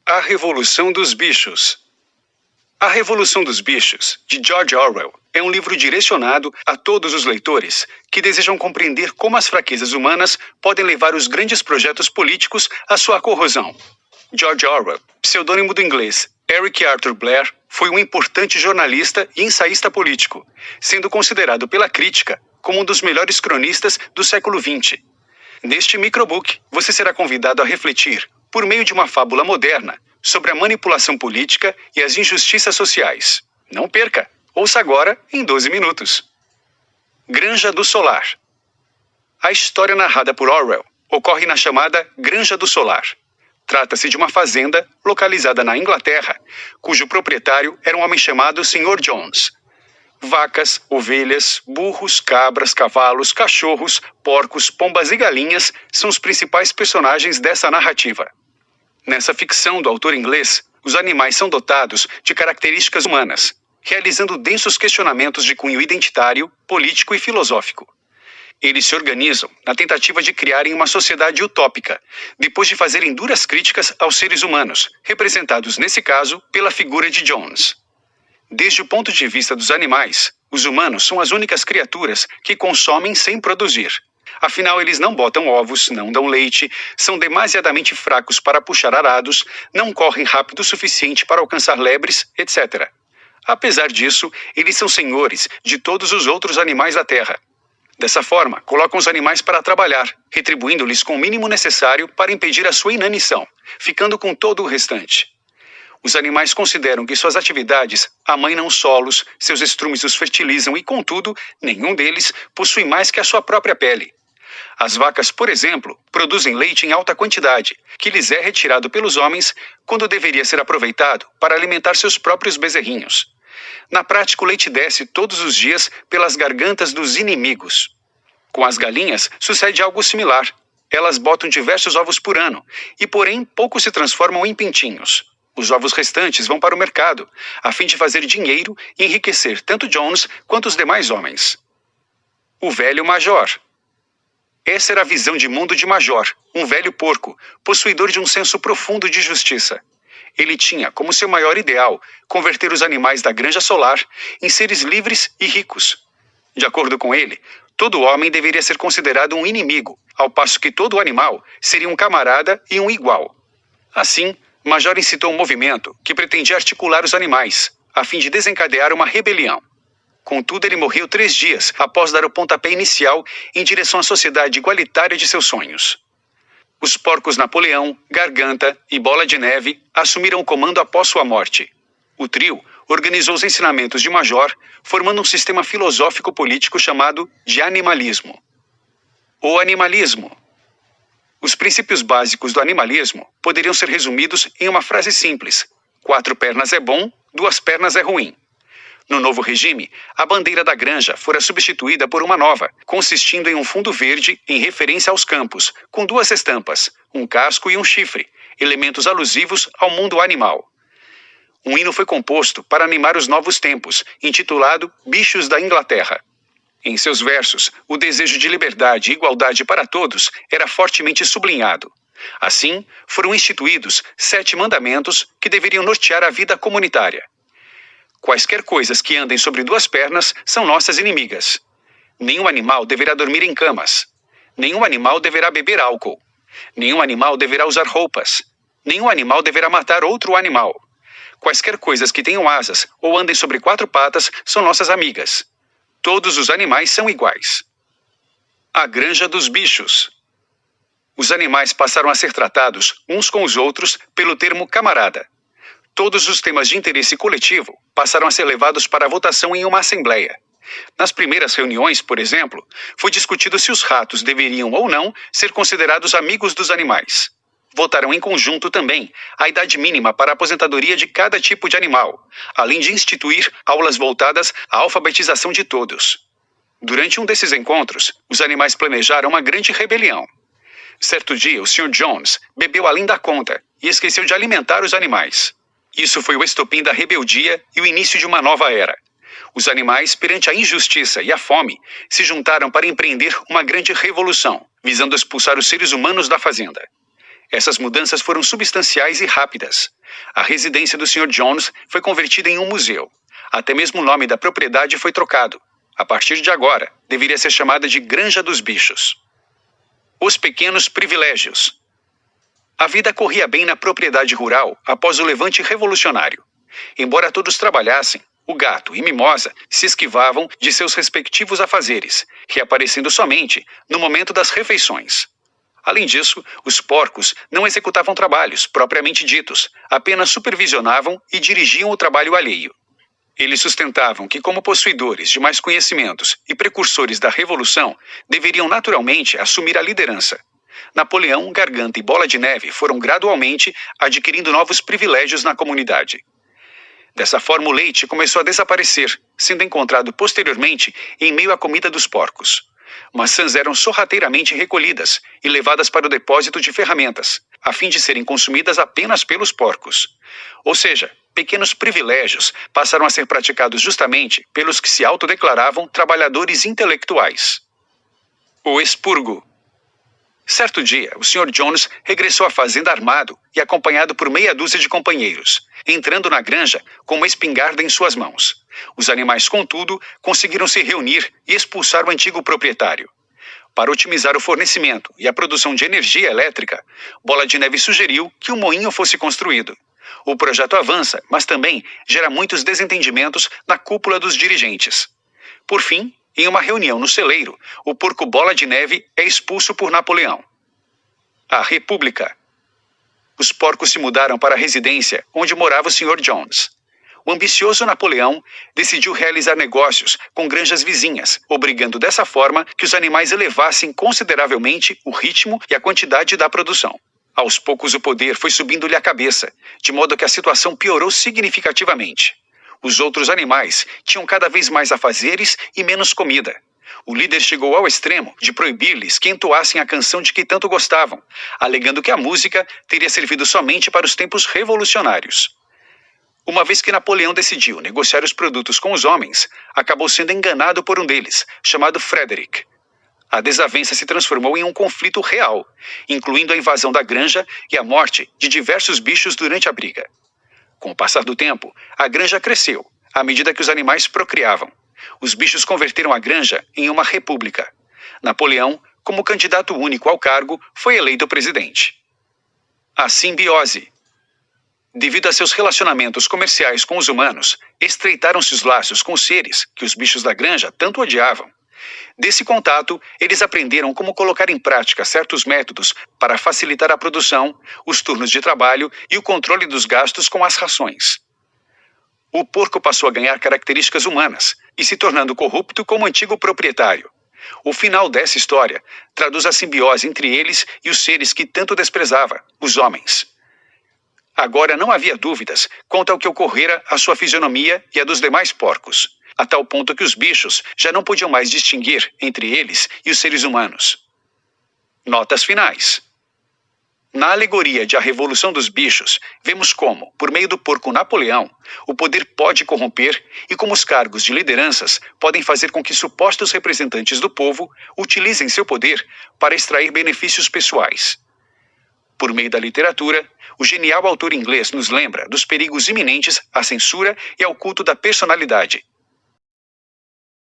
A Revolução dos Bichos. A Revolução dos Bichos, de George Orwell, é um livro direcionado a todos os leitores que desejam compreender como as fraquezas humanas podem levar os grandes projetos políticos à sua corrosão. George Orwell, pseudônimo do inglês Eric Arthur Blair, foi um importante jornalista e ensaísta político, sendo considerado pela crítica como um dos melhores cronistas do século XX. Neste microbook, você será convidado a refletir, por meio de uma fábula moderna, sobre a manipulação política e as injustiças sociais. Não perca! Ouça agora em 12 minutos. Granja do Solar. A história narrada por Orwell ocorre na chamada Granja do Solar. Trata-se de uma fazenda localizada na Inglaterra, cujo proprietário era um homem chamado Sr. Jones. Vacas, ovelhas, burros, cabras, cavalos, cachorros, porcos, pombas e galinhas são os principais personagens dessa narrativa. Nessa ficção do autor inglês, os animais são dotados de características humanas, realizando densos questionamentos de cunho identitário, político e filosófico. Eles se organizam na tentativa de criarem uma sociedade utópica, depois de fazerem duras críticas aos seres humanos, representados nesse caso pela figura de Jones. Desde o ponto de vista dos animais, os humanos são as únicas criaturas que consomem sem produzir. Afinal, eles não botam ovos, não dão leite, são demasiadamente fracos para puxar arados, não correm rápido o suficiente para alcançar lebres, etc. Apesar disso, eles são senhores de todos os outros animais da Terra. Dessa forma, colocam os animais para trabalhar, retribuindo-lhes com o mínimo necessário para impedir a sua inanição, ficando com todo o restante. Os animais consideram que suas atividades amainam solos, seus estrumes os fertilizam e, contudo, nenhum deles possui mais que a sua própria pele. As vacas, por exemplo, produzem leite em alta quantidade, que lhes é retirado pelos homens quando deveria ser aproveitado para alimentar seus próprios bezerrinhos. Na prática, o leite desce todos os dias pelas gargantas dos inimigos. Com as galinhas, sucede algo similar. Elas botam diversos ovos por ano, e porém poucos se transformam em pintinhos. Os ovos restantes vão para o mercado, a fim de fazer dinheiro e enriquecer tanto Jones quanto os demais homens. O velho Major. Essa era a visão de mundo de Major, um velho porco, possuidor de um senso profundo de justiça. Ele tinha como seu maior ideal converter os animais da granja solar em seres livres e ricos. De acordo com ele, todo homem deveria ser considerado um inimigo, ao passo que todo animal seria um camarada e um igual. Assim, Major incitou um movimento que pretendia articular os animais, a fim de desencadear uma rebelião. Contudo, ele morreu 3 dias após dar o pontapé inicial em direção à sociedade igualitária de seus sonhos. Os porcos Napoleão, Garganta e Bola de Neve assumiram o comando após sua morte. O trio organizou os ensinamentos de Major, formando um sistema filosófico-político chamado de animalismo. O animalismo. Os princípios básicos do animalismo poderiam ser resumidos em uma frase simples: 4 pernas é bom, 2 pernas é ruim. No novo regime, a bandeira da granja fora substituída por uma nova, consistindo em um fundo verde em referência aos campos, com 2 estampas, um casco e um chifre, elementos alusivos ao mundo animal. Um hino foi composto para animar os novos tempos, intitulado Bichos da Inglaterra. Em seus versos, o desejo de liberdade e igualdade para todos era fortemente sublinhado. Assim, foram instituídos 7 mandamentos que deveriam nortear a vida comunitária. Quaisquer coisas que andem sobre 2 pernas são nossas inimigas. Nenhum animal deverá dormir em camas. Nenhum animal deverá beber álcool. Nenhum animal deverá usar roupas. Nenhum animal deverá matar outro animal. Quaisquer coisas que tenham asas ou andem sobre 4 patas são nossas amigas. Todos os animais são iguais. A Granja dos Bichos. Os animais passaram a ser tratados uns com os outros pelo termo camarada. Todos os temas de interesse coletivo passaram a ser levados para a votação em uma assembleia. Nas primeiras reuniões, por exemplo, foi discutido se os ratos deveriam ou não ser considerados amigos dos animais. Votaram em conjunto também a idade mínima para a aposentadoria de cada tipo de animal, além de instituir aulas voltadas à alfabetização de todos. Durante um desses encontros, os animais planejaram uma grande rebelião. Certo dia, o Sr. Jones bebeu além da conta e esqueceu de alimentar os animais. Isso foi o estopim da rebeldia e o início de uma nova era. Os animais, perante a injustiça e a fome, se juntaram para empreender uma grande revolução, visando expulsar os seres humanos da fazenda. Essas mudanças foram substanciais e rápidas. A residência do Sr. Jones foi convertida em um museu. Até mesmo o nome da propriedade foi trocado. A partir de agora, deveria ser chamada de Granja dos Bichos. Os pequenos privilégios. A vida corria bem na propriedade rural após o levante revolucionário. Embora todos trabalhassem, o gato e Mimosa se esquivavam de seus respectivos afazeres, reaparecendo somente no momento das refeições. Além disso, os porcos não executavam trabalhos propriamente ditos, apenas supervisionavam e dirigiam o trabalho alheio. Eles sustentavam que, como possuidores de mais conhecimentos e precursores da Revolução, deveriam naturalmente assumir a liderança. Napoleão, Garganta e Bola de Neve foram gradualmente adquirindo novos privilégios na comunidade. Dessa forma, o leite começou a desaparecer, sendo encontrado posteriormente em meio à comida dos porcos. Maçãs eram sorrateiramente recolhidas e levadas para o depósito de ferramentas, a fim de serem consumidas apenas pelos porcos. Ou seja, pequenos privilégios passaram a ser praticados justamente pelos que se autodeclaravam trabalhadores intelectuais. O expurgo. Certo dia, o Sr. Jones regressou à fazenda armado e acompanhado por meia dúzia de companheiros, entrando na granja com uma espingarda em suas mãos. Os animais, contudo, conseguiram se reunir e expulsar o antigo proprietário. Para otimizar o fornecimento e a produção de energia elétrica, Bola de Neve sugeriu que um moinho fosse construído. O projeto avança, mas também gera muitos desentendimentos na cúpula dos dirigentes. Por fim, em uma reunião no celeiro, o porco Bola de Neve é expulso por Napoleão. A República. Os porcos se mudaram para a residência onde morava o Sr. Jones. O ambicioso Napoleão decidiu realizar negócios com granjas vizinhas, obrigando dessa forma que os animais elevassem consideravelmente o ritmo e a quantidade da produção. Aos poucos o poder foi subindo-lhe a cabeça, de modo que a situação piorou significativamente. Os outros animais tinham cada vez mais afazeres e menos comida. O líder chegou ao extremo de proibir-lhes que entoassem a canção de que tanto gostavam, alegando que a música teria servido somente para os tempos revolucionários. Uma vez que Napoleão decidiu negociar os produtos com os homens, acabou sendo enganado por um deles, chamado Frederick. A desavença se transformou em um conflito real, incluindo a invasão da granja e a morte de diversos bichos durante a briga. Com o passar do tempo, a granja cresceu, à medida que os animais procriavam. Os bichos converteram a granja em uma república. Napoleão, como candidato único ao cargo, foi eleito presidente. A simbiose. Devido a seus relacionamentos comerciais com os humanos, estreitaram-se os laços com os seres que os bichos da granja tanto odiavam. Desse contato, eles aprenderam como colocar em prática certos métodos para facilitar a produção, os turnos de trabalho e o controle dos gastos com as rações. O porco passou a ganhar características humanas e se tornando corrupto como antigo proprietário. O final dessa história traduz a simbiose entre eles e os seres que tanto desprezava, os homens. Agora não havia dúvidas quanto ao que ocorrera à sua fisionomia e à dos demais porcos, a tal ponto que os bichos já não podiam mais distinguir entre eles e os seres humanos. Notas finais. Na alegoria de A Revolução dos Bichos, vemos como, por meio do porco Napoleão, o poder pode corromper e como os cargos de lideranças podem fazer com que supostos representantes do povo utilizem seu poder para extrair benefícios pessoais. Por meio da literatura, o genial autor inglês nos lembra dos perigos iminentes à censura e ao culto da personalidade,